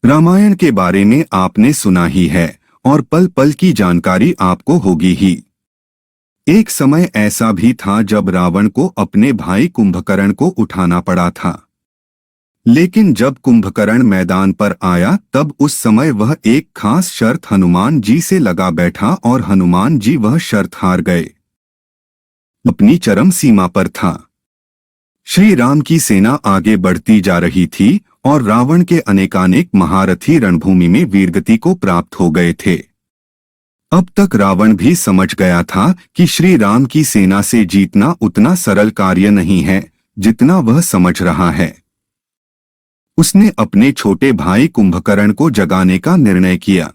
रामायण के बारे में आपने सुना ही है और पल पल की जानकारी आपको होगी ही। एक समय ऐसा भी था जब रावण को अपने भाई कुंभकर्ण को उठाना पड़ा था। लेकिन जब कुंभकर्ण मैदान पर आया तब उस समय वह एक खास शर्त हनुमान जी से लगा बैठा और हनुमान जी वह शर्त हार गए। अपनी चरम सीमा पर था। श्री राम की सेना आगे बढ़ती जा रही थी और रावण के अनेकानेक महारथी रणभूमि में वीरगति को प्राप्त हो गए थे। अब तक रावण भी समझ गया था कि श्री राम की सेना से जीतना उतना सरल कार्य नहीं है जितना वह समझ रहा है। उसने अपने छोटे भाई कुंभकर्ण को जगाने का निर्णय किया।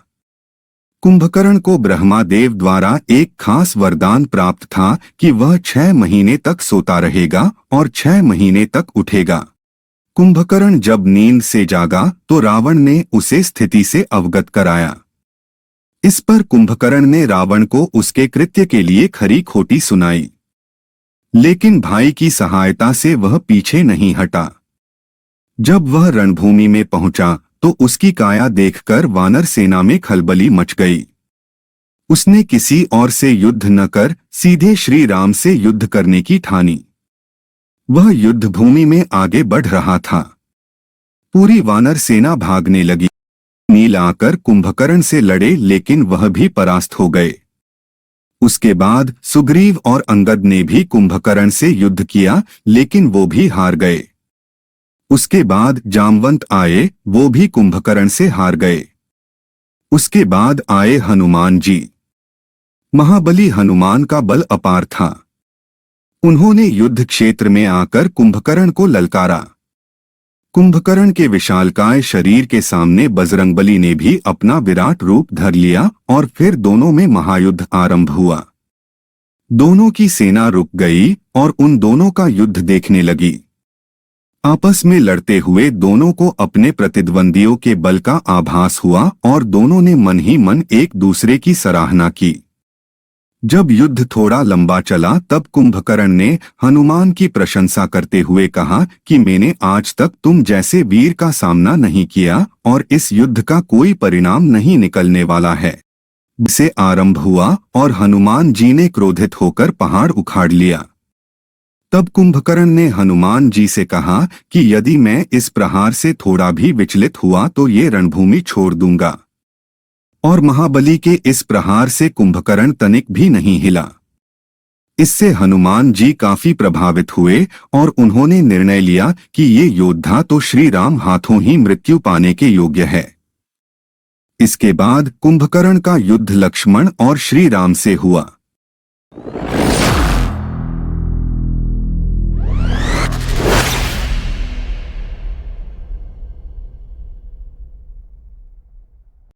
कुंभकर्ण को ब्रह्मादेव द्वारा एक खास वरदान प्राप्त था कि वह 6 महीने तक सोता रहेगा और 6 महीने तक उठेगा। कुंभकर्ण जब नींद से जागा तो रावण ने उसे स्थिति से अवगत कराया। इस पर कुंभकर्ण ने रावण को उसके कृत्य के लिए खरी खोटी सुनाई, लेकिन भाई की सहायता से वह पीछे नहीं हटा। जब वह रणभूमि में पहुंचा तो उसकी काया देखकर वानर सेना में खलबली मच गई। उसने किसी और से युद्ध न कर सीधे श्री राम से युद्ध करने की ठानी। वह युद्ध भूमि में आगे बढ़ रहा था। पूरी वानर सेना भागने लगी। नील आकर कुंभकर्ण से लड़े लेकिन वह भी परास्त हो गए। उसके बाद सुग्रीव और अंगद ने भी कुंभकर्ण से युद्ध किया लेकिन वो भी हार गए। उसके बाद जामवंत आए, वो भी कुंभकर्ण से हार गए। उसके बाद आए हनुमान जी। महाबली हनुमान का बल अपार था। उन्होंने युद्ध क्षेत्र में आकर कुंभकर्ण को ललकारा। कुंभकर्ण के विशालकाय शरीर के सामने बजरंगबली ने भी अपना विराट रूप धर लिया और फिर दोनों में महायुद्ध आरंभ हुआ। दोनों की सेना रुक गई और उन दोनों का युद्ध देखने लगी। आपस में लड़ते हुए दोनों को अपने प्रतिद्वंदियों के बल का आभास हुआ और दोनों ने मन ही मन एक दूसरे की सराहना की। जब युद्ध थोड़ा लंबा चला तब कुंभकर्ण ने हनुमान की प्रशंसा करते हुए कहा कि मैंने आज तक तुम जैसे वीर का सामना नहीं किया और इस युद्ध का कोई परिणाम नहीं निकलने वाला है। से आरंभ हुआ और हनुमान जी ने क्रोधित होकर पहाड़ उखाड़ लिया। तब कुंभकर्ण ने हनुमान जी से कहा कि यदि मैं इस प्रहार से थोड़ा भी विचलित हुआ तो ये रणभूमि छोड़ दूंगा। और महाबली के इस प्रहार से कुंभकर्ण तनिक भी नहीं हिला। इससे हनुमान जी काफी प्रभावित हुए और उन्होंने निर्णय लिया कि ये योद्धा तो श्री राम हाथों ही मृत्यु पाने के योग्य है। इसके बाद कुंभकर्ण का युद्ध लक्ष्मण और श्री राम से हुआ।